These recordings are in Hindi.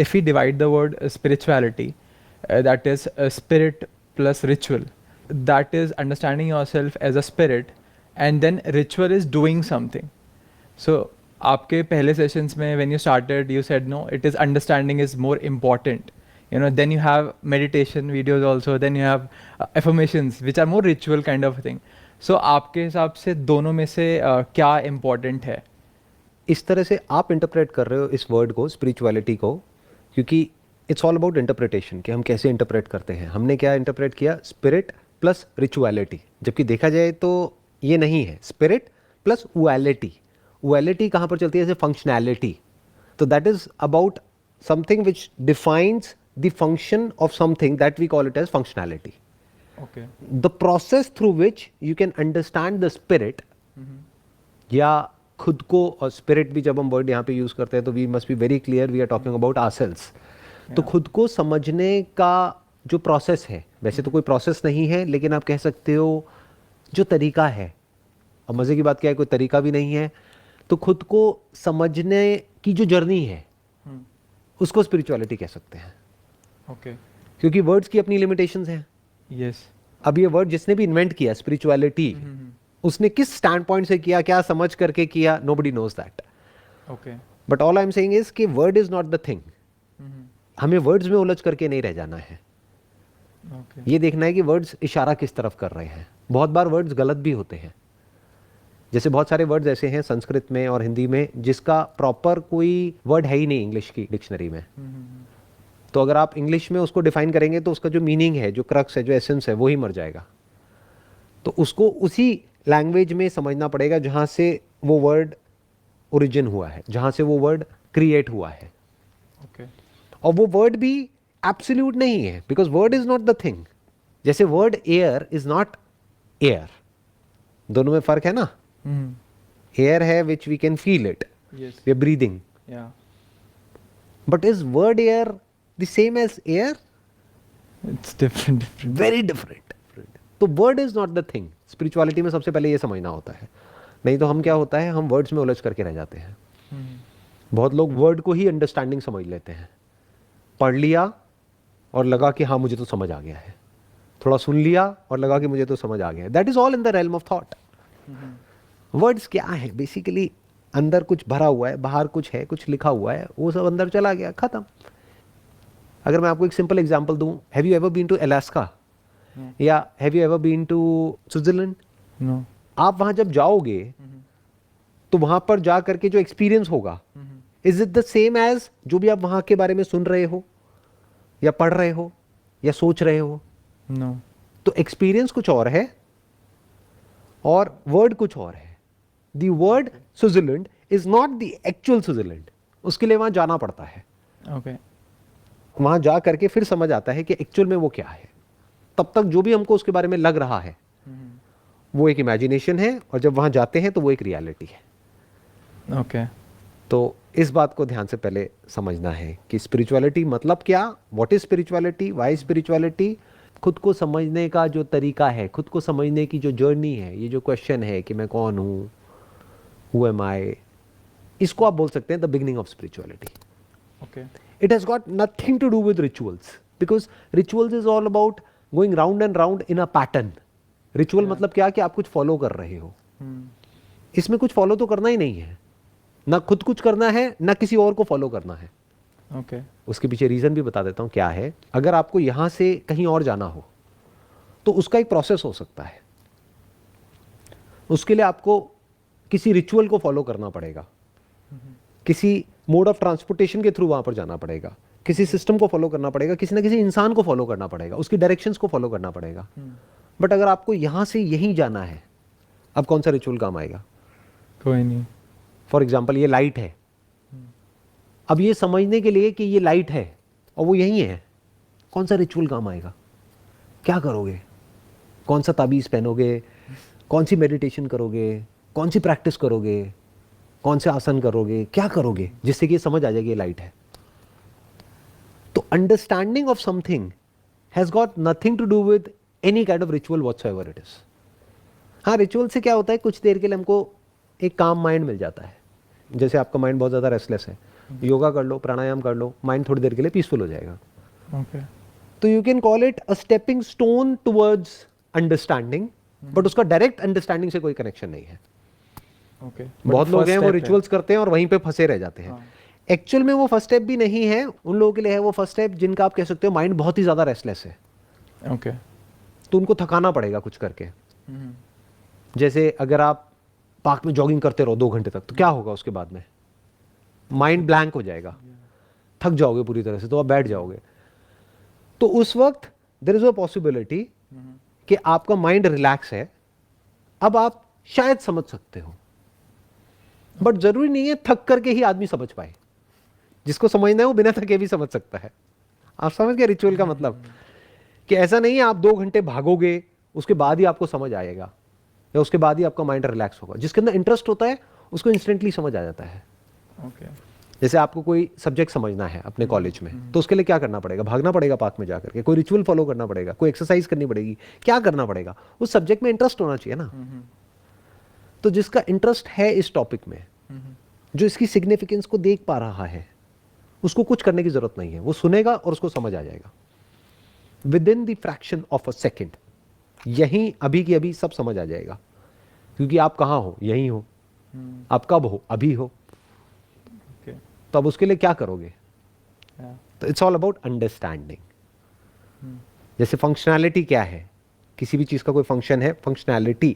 if we divide the word spirituality, that is spirit plus ritual, that is understanding yourself as a spirit, and then ritual is doing something. So आपके पहले sessions में when you started you said no, it is understanding is more important, you know. Then you have meditation videos also, then you have affirmations which are more ritual kind of thing. So आपके हिसाब से दोनों में से क्या important है? इस तरह से आप इंटरप्रेट कर रहे हो इस वर्ड को, स्पिरिचुअलिटी को, क्योंकि इट्स ऑल अबाउट इंटरप्रिटेशन कि हम कैसे इंटरप्रेट करते हैं. हमने क्या इंटरप्रेट किया, स्पिरिट प्लस रिचुअलिटी, जबकि देखा जाए तो ये नहीं है. स्पिरिट प्लस उएलिटी, उएलिटी कहाँ पर चलती है, जैसे फंक्शनैलिटी. तो that is about something which defines the function of something that we call it as functionality. Okay. The process through which you can understand the spirit, या खुद को, और स्पिरिट भी जब हम वर्ड यहाँ पे यूज करते हैं तो we must be very clear we are talking about ourselves. तो खुद को समझने का जो प्रोसेस है, वैसे तो कोई प्रोसेस नहीं है, लेकिन आप कह सकते हो जो तरीका है. और मजे की बात क्या है, कोई तरीका भी नहीं है. तो खुद को समझने की जो जर्नी है उसको स्पिरिचुअलिटी कह सकते हैं. Okay. क्योंकि वर्ड्स की अपनी लिमिटेशंस हैं. Yes. अब ये वर्ड जिसने भी इन्वेंट किया स्पिरिचुअलिटी, उसने किस स्टैंड पॉइंट से किया, क्या समझ करके किया, nobody knows that. Okay. But all I am saying is कि word is not the thing. हमें वर्ड्स में उलझ करके नहीं रह जाना है. Okay. ये देखना है कि वर्ड्स इशारा किस तरफ कर रहे हैं. बहुत बार वर्ड्स गलत भी होते हैं. जैसे बहुत सारे वर्ड्स ऐसे हैं संस्कृत में और हिंदी में जिसका प्रॉपर कोई वर्ड है ही नहीं इंग्लिश की डिक्शनरी में. तो अगर आप इंग्लिश में उसको डिफाइन करेंगे तो उसका जो मीनिंग है, जो क्रक्स है, जो एसेंस है, वो ही मर जाएगा. तो उसको उसी लैंग्वेज में समझना पड़ेगा जहाँ से वो वर्ड ओरिजिन हुआ है, जहाँ से वो वर्ड क्रिएट हुआ है. Okay. और वो वर्ड भी एब्सोल्यूट नहीं है, because word is not the thing. जैसे word air is not air, दोनों में फर्क है ना. एयर है which we can feel it, Yes. We are breathing. Yeah. But is word air the same as air? It's different. Very different. तो word is not the thing. Spirituality में सबसे पहले ये समझना होता है. नहीं तो हम क्या होता है, हम वर्ड्स में उलझ करके रह जाते हैं. बहुत लोग वर्ड को ही अंडरस्टैंडिंग समझ लेते हैं. पढ़ लिया और लगा कि हाँ मुझे तो समझ आ गया है, थोड़ा सुन लिया और लगा कि मुझे तो समझ आ गया है. That is all in the realm of thought. Words क्या है, बेसिकली अंदर कुछ भरा हुआ है, बाहर कुछ है, कुछ लिखा हुआ है, वो सब अंदर चला गया, खत्म. अगर मैं आपको एक सिंपल एग्जांपल दूं, have you ever been to Alaska या have you ever been to Switzerland? No. आप वहां जब जाओगे तो वहां पर जा करके जो एक्सपीरियंस होगा, is it the same as जो भी आप वहां के बारे में सुन रहे हो या पढ़ रहे हो या सोच रहे हो? No. तो एक्सपीरियंस कुछ और है और वर्ड कुछ और है. The word Switzerland is not the actual Switzerland. उसके लिए वहां जाना पड़ता है. Okay. वहां जा करके फिर समझ आता है कि एक्चुअल में वो क्या है. तब तक जो भी हमको उसके बारे में लग रहा है वो एक इमेजिनेशन है, और जब वहां जाते हैं तो वो एक रियलिटी है. Okay. तो इस बात को ध्यान से पहले समझना है कि स्पिरिचुअलिटी मतलब क्या, what is spirituality, why spirituality. खुद को समझने का जो तरीका है, खुद को समझने की जो जर्नी है, ये जो क्वेश्चन है कि मैं कौन हूँ, हु एम आई, इसको आप बोल सकते हैं the beginning of spirituality. Okay. It has got nothing to do with rituals, because rituals is all about going round and round in a pattern. Ritual मतलब क्या, कि आप कुछ फॉलो कर रहे हो. इसमें कुछ फॉलो तो करना ही नहीं है, ना खुद कुछ करना है ना किसी और को फॉलो करना है. Okay. उसके पीछे रीजन भी बता देता हूं क्या है. अगर आपको यहां से कहीं और जाना हो तो उसका एक प्रोसेस हो सकता है. उसके लिए आपको किसी रिचुअल को फॉलो करना पड़ेगा, किसी मोड ऑफ ट्रांसपोर्टेशन के थ्रू वहां पर जाना पड़ेगा, किसी सिस्टम को फॉलो करना पड़ेगा, किसी ना किसी इंसान को फॉलो करना पड़ेगा, उसकी डायरेक्शंस को फॉलो करना पड़ेगा. बट अगर आपको यहां से यहीं जाना है, अब कौन सा रिचुअल काम आएगा? कोई नहीं. फॉर एग्जाम्पल ये लाइट है. अब ये समझने के लिए कि ये लाइट है और वो यहीं है, कौन सा रिचुअल काम आएगा? क्या करोगे? कौन सा ताबीज पहनोगे? कौन सी मेडिटेशन करोगे? कौन सी प्रैक्टिस करोगे? कौन से आसन करोगे? क्या करोगे जिससे कि ये समझ आ जाएगी ये लाइट है? तो understanding of something has got nothing to do with any kind of ritual whatsoever it is. हाँ, रिचुअल से क्या होता है, कुछ देर के लिए हमको एक काम माइंड मिल जाता है. जैसे आपका माइंड बहुत ज़्यादा रेस्टलेस है योगा कर लो, प्राणायाम कर लो, माइंड थोड़ी देर के लिए पीसफुल हो जाएगा। ओके। तो you can call it a stepping stone towards understanding, but उसका डायरेक्ट अंडरस्टैंडिंग से कोई कनेक्शन नहीं है। ओके। बहुत लोग हैं वो रिचुअल्स करते हैं और वहीं पे फंसे रह जाते हैं। एक्चुअल में वो फर्स्ट स्टेप भी नहीं है, उन लोगों के लिए है वो फर्स्ट स्टेप जिनका आप कह सकते हो माइंड बहुत ही ज्यादा रेस्टलेस है। ओके। तो उनको थकाना पड़ेगा कुछ करके। जैसे अगर आप पार्क में जॉगिंग करते रहो 2 घंटे तक, तो क्या होगा उसके बाद में? माइंड ब्लैंक हो जाएगा, थक जाओगे पूरी तरह से, तो आप बैठ जाओगे। तो उस वक्त देयर इज अ पॉसिबिलिटी कि आपका माइंड रिलैक्स है, अब आप शायद समझ सकते हो। बट जरूरी नहीं है थक करके ही आदमी समझ पाए। जिसको समझना है वो बिना थके भी समझ सकता है। आप समझ गए रिचुअल का मतलब? कि ऐसा नहीं है आप 2 घंटे भागोगे उसके बाद ही आपको समझ आएगा, या उसके बाद ही आपका माइंड रिलैक्स होगा। जिसके अंदर इंटरेस्ट होता है उसको इंस्टेंटली समझ आ जाता है। ओके। जैसे आपको कोई सब्जेक्ट समझना है अपने कॉलेज में, तो उसके लिए क्या करना पड़ेगा? भागना पड़ेगा पार्क में जाकर के, कोई रिचुअल फॉलो करना पड़ेगा, कोई एक्सरसाइज करनी पड़ेगी, क्या करना पड़ेगा? उस सब्जेक्ट में इंटरेस्ट होना चाहिए ना। तो जिसका इंटरेस्ट है इस टॉपिक में, जो इसकी सिग्निफिकेंस को देख पा रहा है, उसको कुछ करने की जरूरत नहीं है, वो सुनेगा और उसको समझ आ जाएगा with in the fraction of a second. यहीं अभी की अभी सब समझ आ जाएगा, क्योंकि आप कहाँ हो? यहीं हो। आप कब हो? अभी हो। तो अब उसके लिए क्या करोगे? तो इट्स ऑल अबाउट अंडरस्टैंडिंग। जैसे फंक्शनैलिटी क्या है, किसी भी चीज का कोई फंक्शन है, functionality.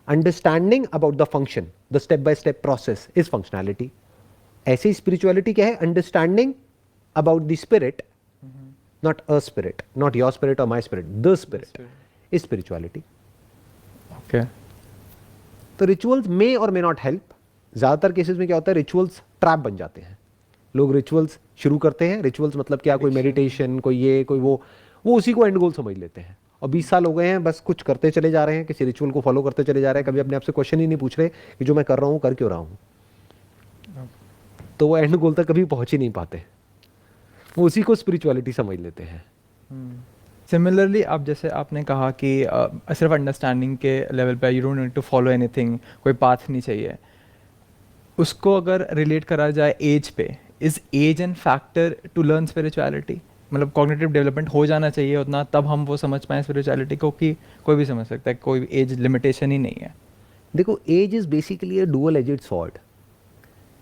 Understanding about the function, the step by step process is functionality. ऐसी स्पिरिचुअलिटी क्या है? Understanding about the spirit, not a spirit, not your spirit or my spirit, the spirit is spirituality. Okay. तो rituals may or may not help. ज्यादातर केसेस में क्या होता है, रिचुअल्स ट्रैप बन जाते हैं। लोग रिचुअल्स शुरू करते हैं, रिचुअल्स मतलब क्या, कोई मेडिटेशन, कोई ये, कोई वो उसी को एंड गोल समझ लेते हैं। और 20 साल हो गए हैं बस कुछ करते चले जा रहे हैं, किसी रिचुअल को फॉलो करते चले जा रहे हैं, कभी अपने आप से क्वेश्चन ही नहीं पूछ रहे कि जो मैं कर रहा हूँ कर क्यों रहा हूँ। तो वो एंड गोल तक कभी पहुंच ही नहीं पाते, वो उसी को स्पिरिचुअलिटी समझ लेते हैं। सिमिलरली आप जैसे आपने कहा कि सिर्फ अंडरस्टैंडिंग के लेवल पे you don't need to follow anything, कोई पाथ नहीं चाहिए। उसको अगर रिलेट करा जाए एज पे, is age an factor to learn spirituality? मतलब कॉग्निटिव डेवलपमेंट हो जाना चाहिए उतना तब हम वो समझ पाएँ स्पिरिचुअलिटी को, कि कोई भी समझ सकता है, कोई एज लिमिटेशन ही नहीं है? देखो, age is basically a dual edged sword.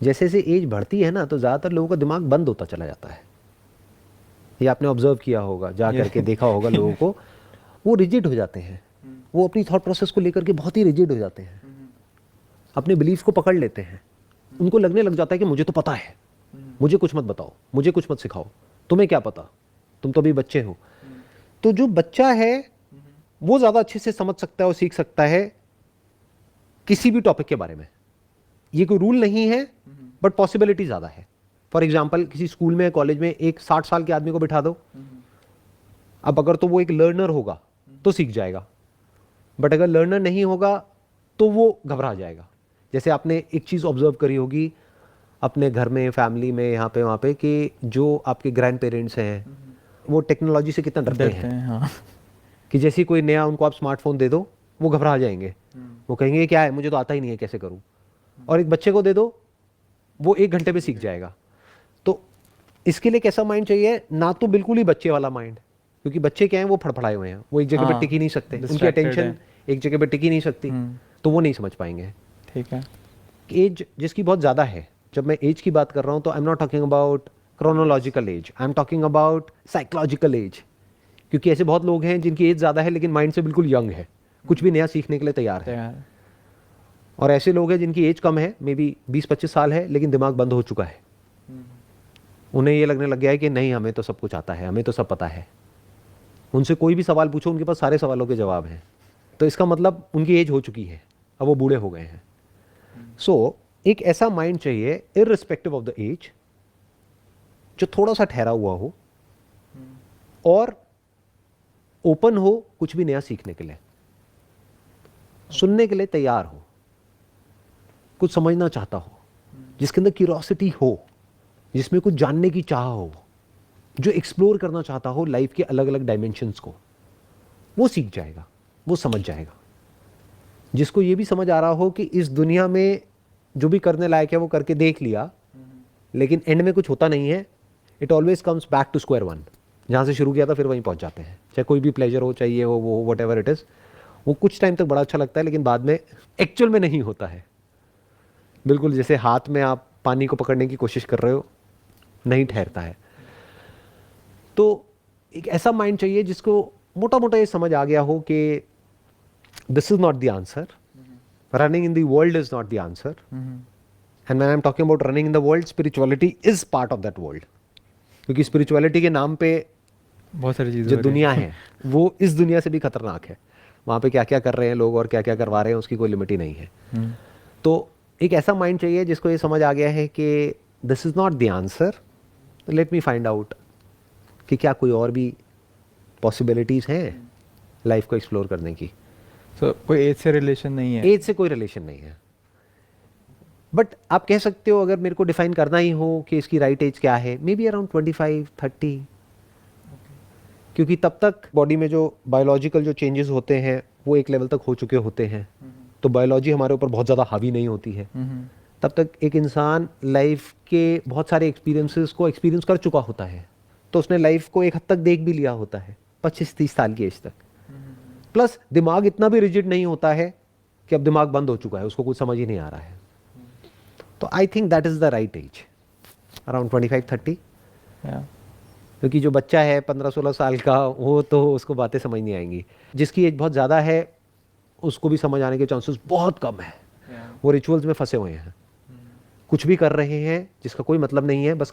जैसे जैसे एज बढ़ती है ना, तो ज़्यादातर लोगों का दिमाग बंद होता चला जाता है। ये आपने ऑब्जर्व किया होगा, जा करके देखा होगा लोगों को, वो रिजिड हो जाते हैं। वो अपनी थॉट प्रोसेस को लेकर के बहुत ही रिजिड हो जाते हैं, अपने बिलीफ को पकड़ लेते हैं। उनको लगने लग जाता है कि मुझे तो पता है, मुझे कुछ मत बताओ, मुझे कुछ मत सिखाओ, तुम्हें क्या पता, तुम तो अभी बच्चे हो। तो जो बच्चा है वो ज़्यादा अच्छे से समझ सकता है और सीख सकता है किसी भी टॉपिक के बारे में। ये कोई रूल नहीं है, बट पॉसिबिलिटी ज़्यादा है। फॉर एग्जाम्पल, किसी स्कूल में, कॉलेज में एक 60 साल के आदमी को बिठा दो, अब अगर तो वो एक लर्नर होगा तो सीख जाएगा, बट अगर लर्नर नहीं होगा तो वो घबरा जाएगा। जैसे आपने एक चीज़ ऑब्जर्व करी होगी अपने घर में, फैमिली में, यहाँ पे वहाँ पे, कि जो आपके ग्रैंड पेरेंट्स हैं वो टेक्नोलॉजी से कितना डरते हैं। हाँ। कि जैसे कोई नया उनको आप स्मार्टफोन दे दो, वो घबरा जाएंगे, वो कहेंगे ये क्या है, मुझे तो आता ही नहीं है, कैसे करूँ। और एक बच्चे को दे दो, वो 1 घंटे में सीख जाएगा। तो इसके लिए कैसा माइंड चाहिए? ना तो बिल्कुल ही बच्चे वाला माइंड, क्योंकि बच्चे क्या हैं, वो फड़फड़ाए हुए हैं, वो एक जगह पे टिक ही नहीं सकते, उनकी अटेंशन एक जगह पे टिक ही नहीं सकती, तो वो नहीं समझ पाएंगे। ठीक है। एज जिसकी बहुत ज़्यादा है, जब मैं एज की बात कर रहा हूँ तो I am not talking about chronological age, I am talking about psychological age. क्योंकि ऐसे बहुत लोग हैं जिनकी एज ज़्यादा है लेकिन माइंड से बिल्कुल यंग है, कुछ भी नया सीखने के लिए तैयार है। और ऐसे लोग हैं जिनकी एज कम है, मे बी 20-25 साल है, लेकिन दिमाग बंद हो चुका है। उन्हें ये लगने लग गया है कि नहीं, हमें तो सब कुछ आता है, हमें तो सब पता है। उनसे कोई भी सवाल पूछो, उनके पास सारे सवालों के जवाब हैं। तो इसका मतलब उनकी एज हो चुकी है, अब वो बूढ़े हो गए हैं। सो एक ऐसा माइंड चाहिए, इररिस्पेक्टिव ऑफ द एज, जो थोड़ा सा ठहरा हुआ हो और ओपन हो कुछ भी नया सीखने के लिए, सुनने के लिए तैयार हो, कुछ समझना चाहता हो, जिसके अंदर क्यूरियोसिटी हो, जिसमें कुछ जानने की चाह हो, जो एक्सप्लोर करना चाहता हो लाइफ के अलग अलग डायमेंशंस को, वो सीख जाएगा, वो समझ जाएगा। जिसको ये भी समझ आ रहा हो कि इस दुनिया में जो भी करने लायक है वो करके देख लिया, लेकिन एंड में कुछ होता नहीं है. It always comes back to square one. जहाँ से शुरू किया था फिर वहीं पहुँच जाते हैं. चाहे कोई भी प्लेजर हो, चाहिए हो वो वट एवर इट इज़, वो कुछ टाइम तक बड़ा अच्छा लगता है लेकिन बाद में एक्चुअल में नहीं होता है. बिल्कुल जैसे हाथ में आप पानी को पकड़ने की कोशिश कर रहे हो, नहीं ठहरता है. तो एक ऐसा माइंड चाहिए जिसको मोटा मोटा ये समझ आ गया हो कि this is not the answer. Running in the world is not the answer. And when I am talking about running in the world, spirituality is part of that world. क्योंकि स्पिरिचुअलिटी के नाम पे बहुत सारी चीज़ें जो हो रही दुनिया है वो इस दुनिया से भी खतरनाक है. वहाँ पे क्या क्या कर रहे हैं लोग और क्या क्या करवा रहे हैं उसकी कोई लिमिट ही नहीं है. हैं. तो एक ऐसा माइंड चाहिए जिसको ये समझ आ गया है कि this is not the answer, let me find out कि क्या कोई और भी पॉसिबिलिटीज़ हैं लाइफ को एक्सप्लोर करने की. So, कोई एज से रिलेशन नहीं है. एज से कोई रिलेशन नहीं है. बट आप कह सकते हो अगर मेरे को डिफाइन करना ही हो कि इसकी राइट एज क्या है, मे बी अराउंड 25-30. क्योंकि तब तक बॉडी में जो बायोलॉजिकल जो चेंजेस होते हैं वो एक लेवल तक हो चुके होते हैं. तो बायोलॉजी हमारे ऊपर बहुत ज़्यादा हावी नहीं होती है. तब तक एक इंसान लाइफ के बहुत सारे एक्सपीरियंसेस को एक्सपीरियंस कर चुका होता है. तो उसने लाइफ को एक हद तक देख भी लिया होता है 25-30 साल की एज तक. प्लस दिमाग इतना भी रिजिड नहीं होता है कि अब दिमाग बंद हो चुका है, उसको कुछ समझ ही नहीं आ रहा है. तो I think that is the right age, around 25-30. Yeah. क्योंकि जो बच्चा है 15-16 साल का वो तो उसको बातें समझ नहीं आएंगी. जिसकी एज बहुत ज़्यादा है उसको भी समझ आने के चांसेस बहुत कम है. वो रिचुअल्स में फंसे हुए हैं, कुछ भी कर रहे हैं जिसका कोई मतलब नहीं है, बस